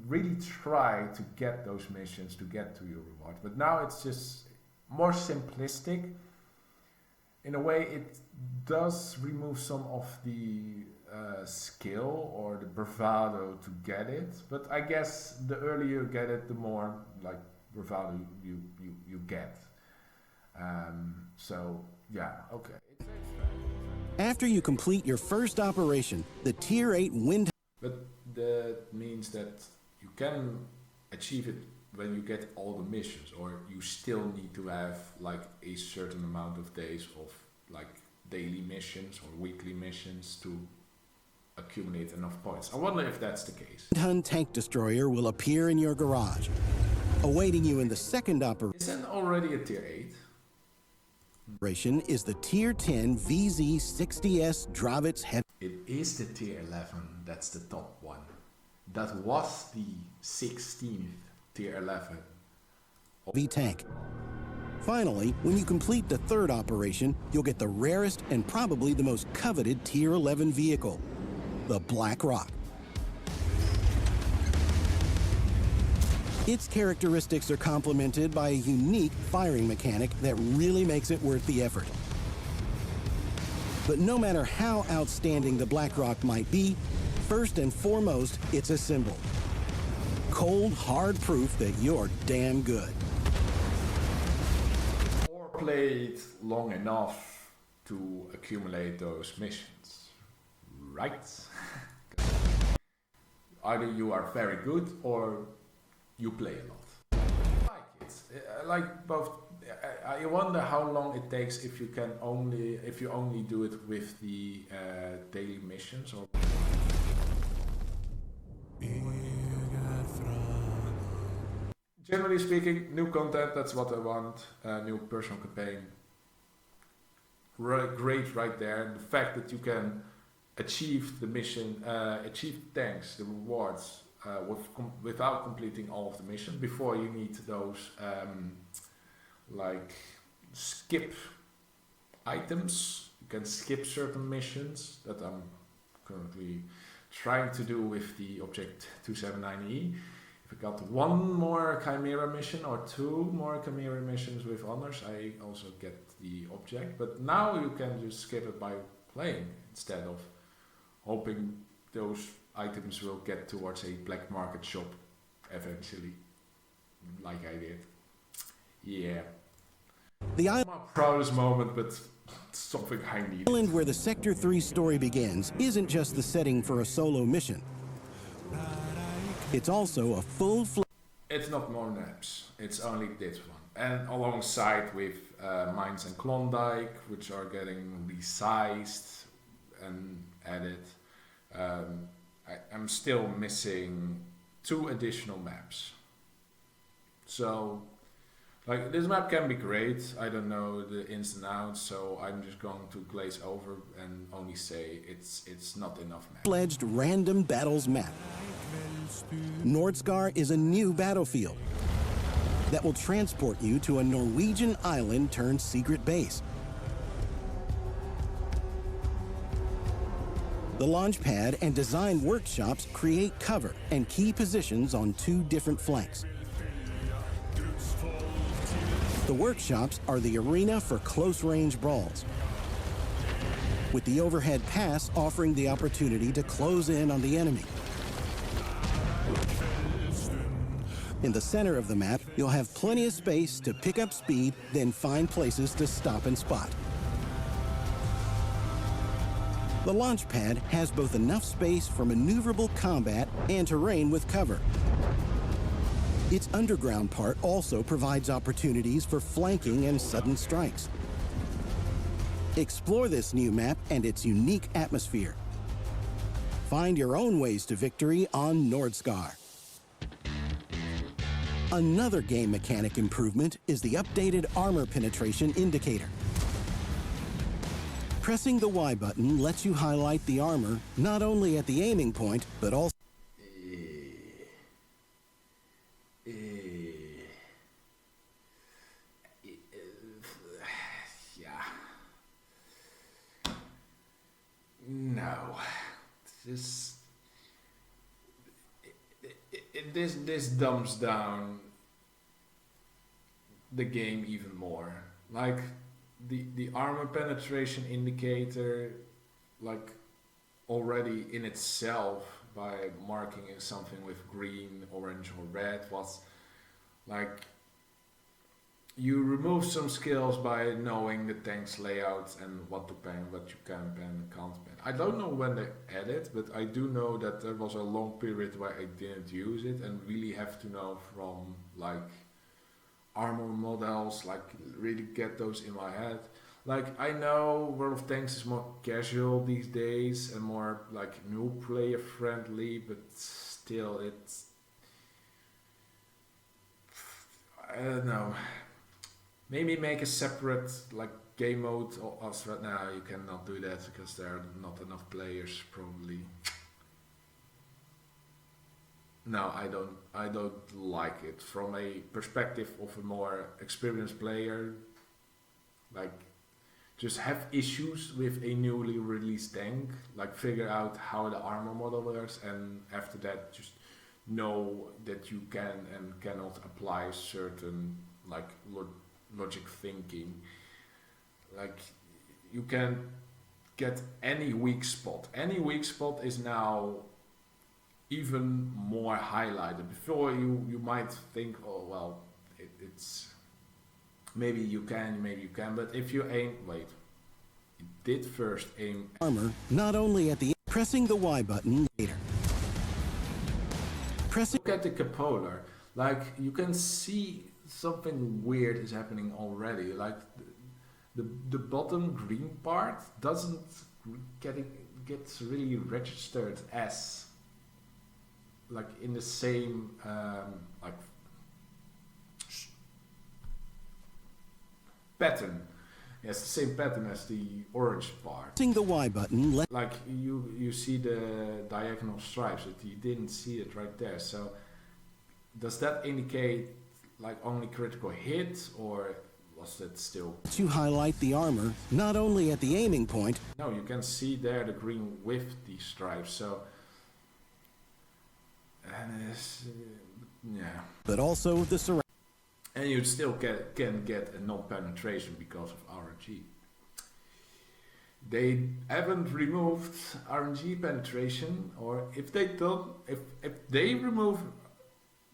really try to get those missions to get to your reward. But now it's just more simplistic. In a way, it does remove some of the skill or the bravado to get it. But I guess the earlier you get it, the more like bravado you get. So yeah, okay. After you complete your first operation, the Tier 8 wind... But that means that you can achieve it when you get all the missions, or you still need to have like a certain amount of days of like daily missions or weekly missions to accumulate enough points. I wonder if that's the case. Hun tank destroyer will appear in your garage. Awaiting you in the second Isn't already a tier 8? operation is the Tier 10 VZ60S Dravitz Heavy... It is the tier 11, that's the top one. That was the 16th tier 11. tank. Finally, when you complete the third operation, you'll get the rarest and probably the most coveted Tier 11 vehicle, the Black Rock. Its characteristics are complemented by a unique firing mechanic that really makes it worth the effort. But no matter how outstanding the Black Rock might be, first and foremost, it's a symbol. Cold, hard proof that you're damn good. Or played long enough to accumulate those missions, right? Either you are very good or you play a lot. I like it. I like both. I wonder how long it takes if you only do it with the daily missions or. Generally speaking, new content, that's what I want. New personal campaign. Great right there. The fact that you can achieve the mission, achieve the tanks, the rewards, without completing all of the mission. Before you need those like skip items. You can skip certain missions that I'm currently trying to do with the Object 279E. If I got one more Chimera mission or two more Chimera missions with honors, I also get the object. But now you can just skip it by playing instead of hoping those items will get towards a black market shop eventually, like I did. Yeah. The My proudest moment, but something I need. island where the Sector 3 story begins isn't just the setting for a solo mission. It's also a full-fledged... It's not more maps, it's only this one. And alongside with Mines and Klondike, which are getting resized and added. I'm still missing 2 additional maps. So, like, this map can be great. I don't know the ins and outs, so I'm just going to glaze over and only say it's not enough map. fledged random battles map. Nordscar is a new battlefield that will transport you to a Norwegian island turned secret base. The launch pad and design workshops create cover and key positions on 2 different flanks. The workshops are the arena for close-range brawls, with the overhead pass offering the opportunity to close in on the enemy. In the center of the map, you'll have plenty of space to pick up speed, then find places to stop and spot. The launch pad has both enough space for maneuverable combat and terrain with cover. Its underground part also provides opportunities for flanking and sudden strikes. Explore this new map and its unique atmosphere. Find your own ways to victory on Nordscar. Another game mechanic improvement is the updated armor penetration indicator. Pressing the Y button lets you highlight the armor not only at the aiming point, but also yeah. No. This dumbs down the game even more. Like the armor penetration indicator, like already in itself by marking something with green, orange, or red was like you remove some skills by knowing the tank's layouts and what to ban, what you can ban and can't ban. I don't know when they added, but I do know that there was a long period where I didn't use it and really have to know from like armor models, like really get those in my head. Like I know World of Tanks is more casual these days and more like new player friendly, but still it's, I don't know. Maybe make a separate like game mode or us right now. You cannot do that because there are not enough players probably. No, I don't like it from a perspective of a more experienced player. Like just have issues with a newly released tank, like figure out how the armor model works, and after that just know that you can and cannot apply certain like logic thinking. Like you can get any weak spot. Any weak spot is now even more highlighted. Before you might think, oh well, it's maybe you can, but if you aim, wait, it did first aim armor not only at the pressing the Y button later. Pressing. Look at the cupola. Like you can see something weird is happening already. Like the bottom green part doesn't gets really registered as like in the same like pattern. Yes, the same pattern as the orange part. Pressing the Y button. Like you see the diagonal stripes, but you didn't see it right there. So does that indicate like only critical hits, or was that still? To highlight the armor not only at the aiming point. No, you can see there the green with the stripes. So and it's, yeah. But also the surround. And you still can get a non-penetration because of RNG. They haven't removed RNG penetration, or if they don't, if they remove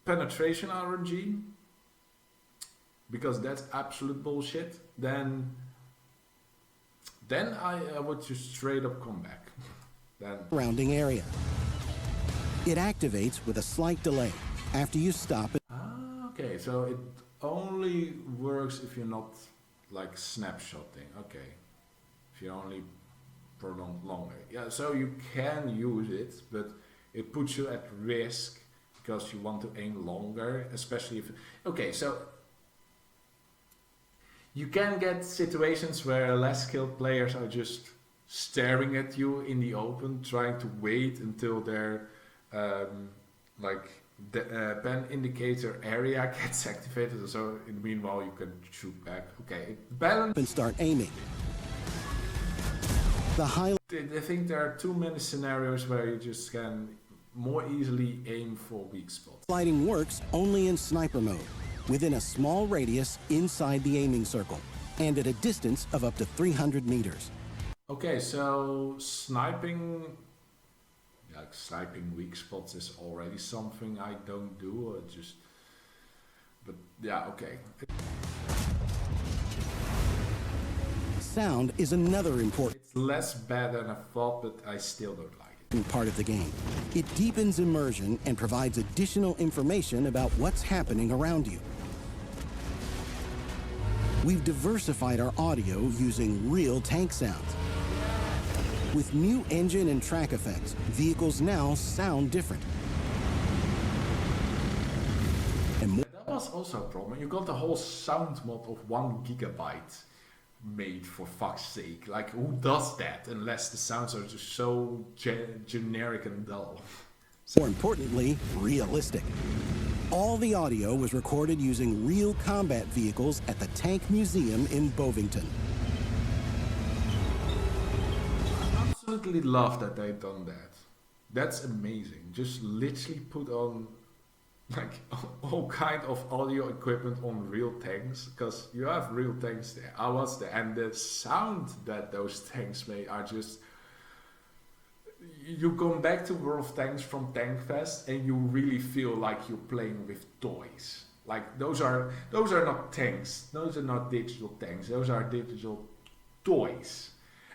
penetration RNG, because that's absolute bullshit, then I would just straight up come back. Then Surrounding area. It activates with a slight delay after you stop it. okay, so it only works if you're not like snapshotting. Okay, if you only prolong longer. Yeah, so you can use it, but it puts you at risk because you want to aim longer, especially if. Okay, so you can get situations where less skilled players are just staring at you in the open, trying to wait until their like the pen indicator area gets activated. So in the meanwhile, you can shoot back. Okay, balance. And start aiming. The high. I think there are too many scenarios where you just can more easily aim for weak spots. Lighting works only in sniper mode, within a small radius inside the aiming circle, and at a distance of up to 300 meters. Okay, so sniping, like sniping weak spots is already something I don't do, but yeah, okay. Sound is another important It's less bad than I thought, but I still don't like it. part of the game. It deepens immersion and provides additional information about what's happening around you. We've diversified our audio using real tank sounds. With new engine and track effects, vehicles now sound different. And more That was was also a problem. You got the whole sound mod of 1 GB made, for fuck's sake. Like, who does that unless the sounds are just so generic and dull? More importantly, realistic. All the audio was recorded using real combat vehicles at the Tank Museum in Bovington. I absolutely love that they've done that. That's amazing. Just literally put on like all kind of audio equipment on real tanks, because you have real tanks there. I was there, and the sound that those tanks make are just. You come back to World of Tanks from Tankfest, and you really feel like you're playing with toys. Like those are not tanks. Those are not digital tanks. Those are digital toys.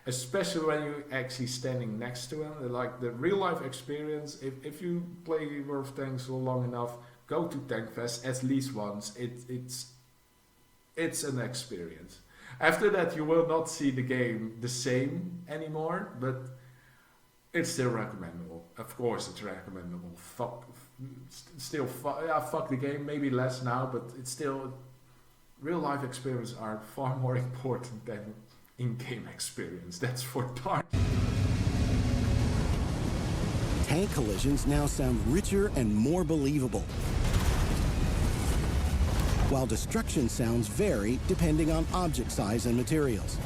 Especially when you're actually standing next to them. Like the real life experience. If you play World of Tanks long enough, go to Tankfest at least once. It's an experience. After that, you will not see the game the same anymore, but it's still recommendable. Of course, it's recommendable. Fuck the game. Maybe less now, but it's still real life experience are far more important than in-game experience. That's for darn. Tank collisions now sound richer and more believable, while destruction sounds vary depending on object size and materials.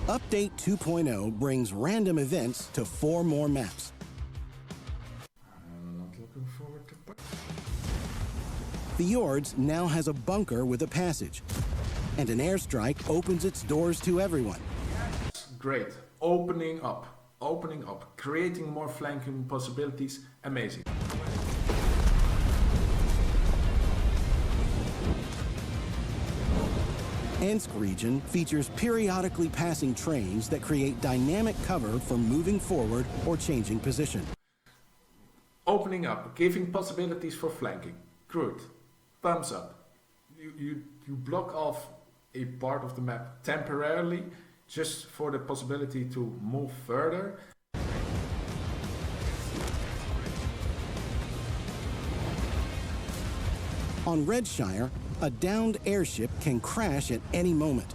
Update 2.0 brings random events to 4 more maps. I'm not looking forward to. Fjords now has a bunker with a passage, and an airstrike opens its doors to everyone. Great. Opening up, creating more flanking possibilities. Amazing. Ensk region features periodically passing trains that create dynamic cover for moving forward or changing position. Opening up, giving possibilities for flanking. Good. Thumbs up. You block off a part of the map temporarily just for the possibility to move further. On Redshire, a downed airship can crash at any moment.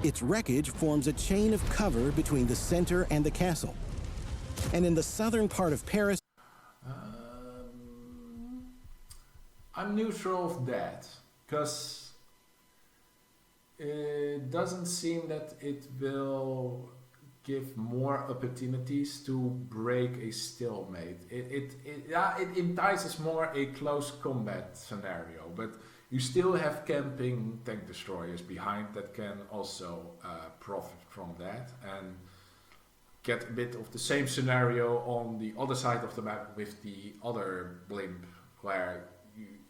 Its wreckage forms a chain of cover between the center and the castle. And in the southern part of Paris, I'm neutral of that, because it doesn't seem that it will give more opportunities to break a stalemate. It entices more a close combat scenario, but you still have camping tank destroyers behind that can also profit from that and get a bit of the same scenario on the other side of the map with the other blimp, where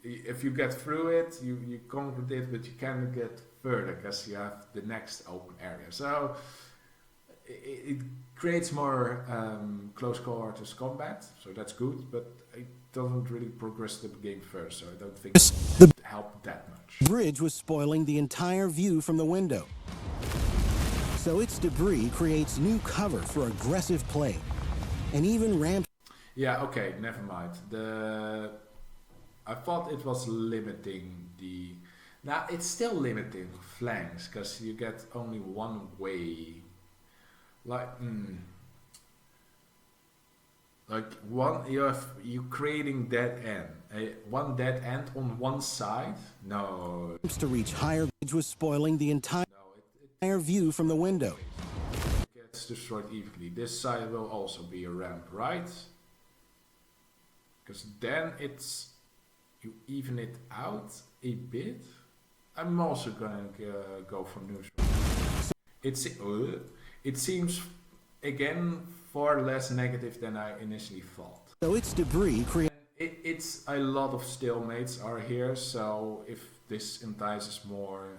if you get through it, you come with it, but you can't get further because you have the next open area. So it creates more close quarters combat, so that's good, but it doesn't really progress the game further, so I don't think it helped that much. The bridge was spoiling the entire view from the window. So its debris creates new cover for aggressive play, and even ramps. Yeah, okay, never mind. I thought it was limiting the. Now it's still limiting flanks because you get only one way. Like one, you creating dead end. One dead end on one side. No. To reach higher, bridge was spoiling the entire view from the window. It gets destroyed evenly. This side will also be a ramp, right? Because then you even it out a bit. I'm also going to go for neutral. It seems again far less negative than I initially thought. So its debris creates. It's a lot of stalemates are here, so if this entices more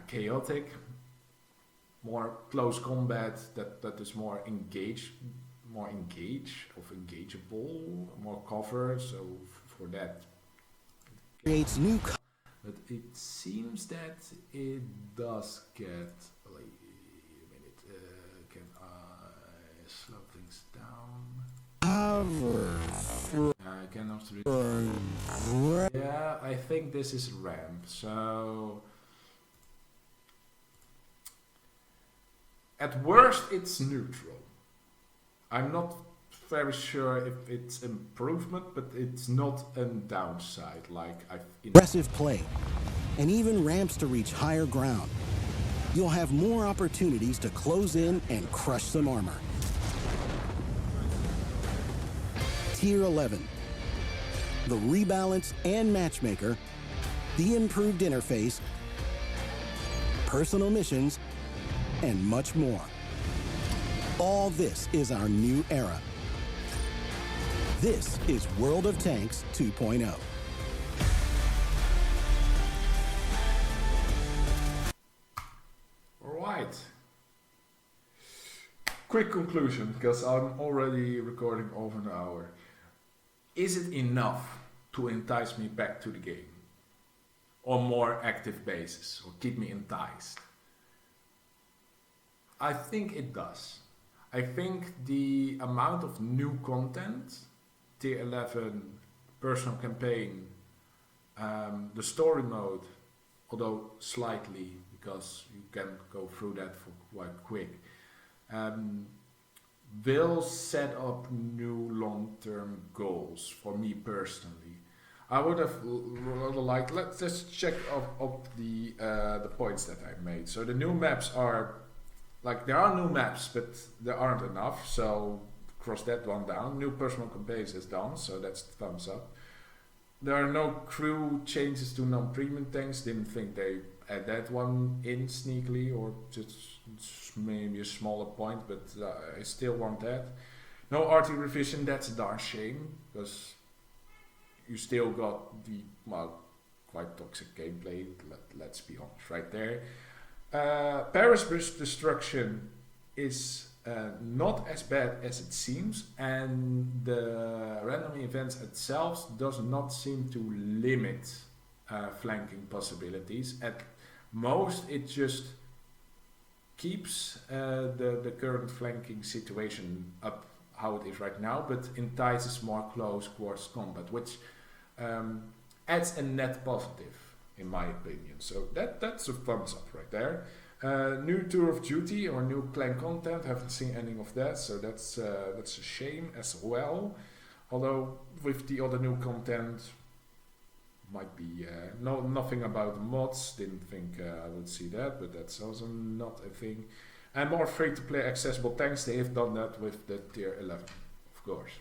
chaotic, more close combat that is more engageable, more cover. So for that, Creates new. but it seems that it does get. Wait a minute. Can I this down. I cannot read. Yeah, I think this is ramp. So at worst, it's neutral. I'm not very sure if it's improvement, but it's not a downside like I've. Aggressive play, and even ramps to reach higher ground. You'll have more opportunities to close in and crush some armor. Tier 11. The Rebalance and Matchmaker, the improved interface, personal missions, and much more. All this is our new era. This is World of Tanks 2.0. Alright. Quick conclusion, because I'm already recording over an hour. Is it enough to entice me back to the game? On more active basis, or keep me enticed? I think it does. I think the amount of new content, Tier 11, personal campaign, the story mode, although slightly, because you can go through that for quite quick, will set up new long-term goals for me personally. I would have rather liked, let's just check up the points that I made. So the new maps are, like, there are new maps, but there aren't enough, so cross that one down. New personal campaign is done, so that's thumbs up. There are no crew changes to non-premium tanks, didn't think they add that one in sneakily, or just maybe a smaller point, but I still want that. No RT revision, that's a darn shame, because you still got the, well, quite toxic gameplay, let's be honest, right there. Paris Bridge Destruction is not as bad as it seems, and the random events itself does not seem to limit flanking possibilities. At most, it just keeps the current flanking situation up how it is right now, but entices more close quarters combat, which adds a net positive, in my opinion. So that's a thumbs up right there. New Tour of Duty or new clan content, haven't seen any of that, so that's a shame as well. Although with the other new content, might be nothing about the mods. Didn't think I would see that, but that's also not a thing. And more free-to-play accessible tanks. They have done that with the tier 11, of course.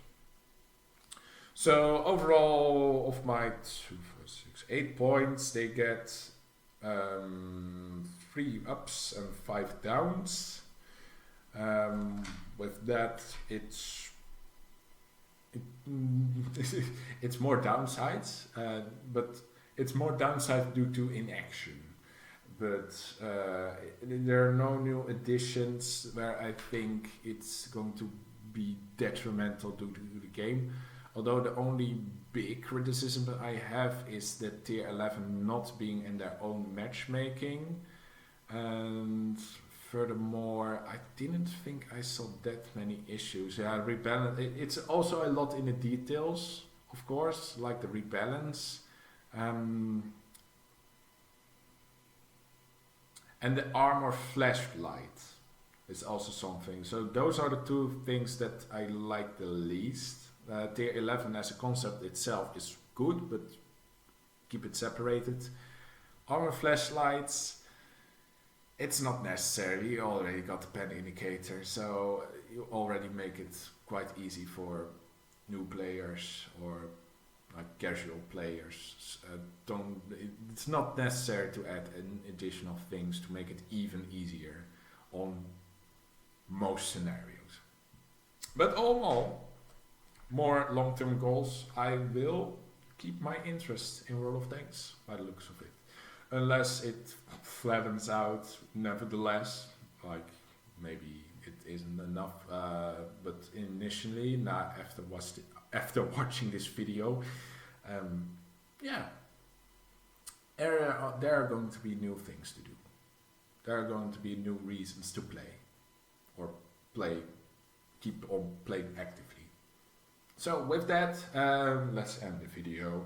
So overall, of my 2, 4, 6, 8 points, they get 3 ups and 5 downs. With that, it's more downsides, but it's more downside due to inaction. But there are no new additions where I think it's going to be detrimental to the game. Although the only big criticism that I have is the tier 11 not being in their own matchmaking. And furthermore, I didn't think I saw that many issues. Yeah, rebalance. It's also a lot in the details, of course, like the rebalance. And the armor flashlight is also something. So those are the 2 things that I like the least. Tier 11 as a concept itself is good, but keep it separated. Armor flashlights, it's not necessary. You already got the pen indicator, so you already make it quite easy for new players or like casual players. It's not necessary to add additional things to make it even easier on most scenarios. But all in all, more long-term goals. I will keep my interest in World of Tanks by the looks of it, unless it flattens out. Nevertheless, like maybe it isn't enough. But initially, now after watching this video, yeah, there are going to be new things to do. There are going to be new reasons to play, or keep on playing actively. So with that, let's end the video.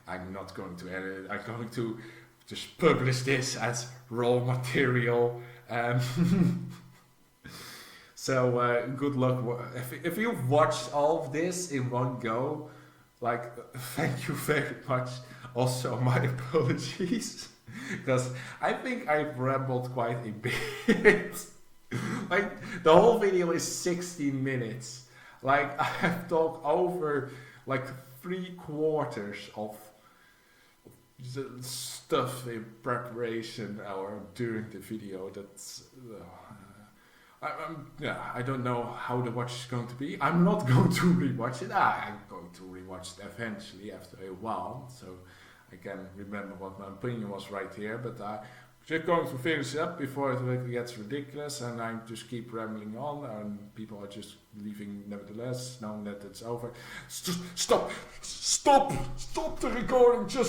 I'm not going to edit. I'm going to just publish this as raw material. So good luck. If you've watched all of this in one go, like, thank you very much. Also, my apologies, because I think I've rambled quite a bit. Like, the whole video is 16 minutes. Like, I've talked over like 3/4 of the stuff in preparation or during the video. That's I don't know how the watch is going to be. I'm not going to rewatch it. I'm going to rewatch it eventually after a while, so I can remember what my opinion was right here. But I'm just going to finish it up before it gets ridiculous, and I just keep rambling on, and people are just leaving nevertheless, knowing that it's over. Just stop the recording. Just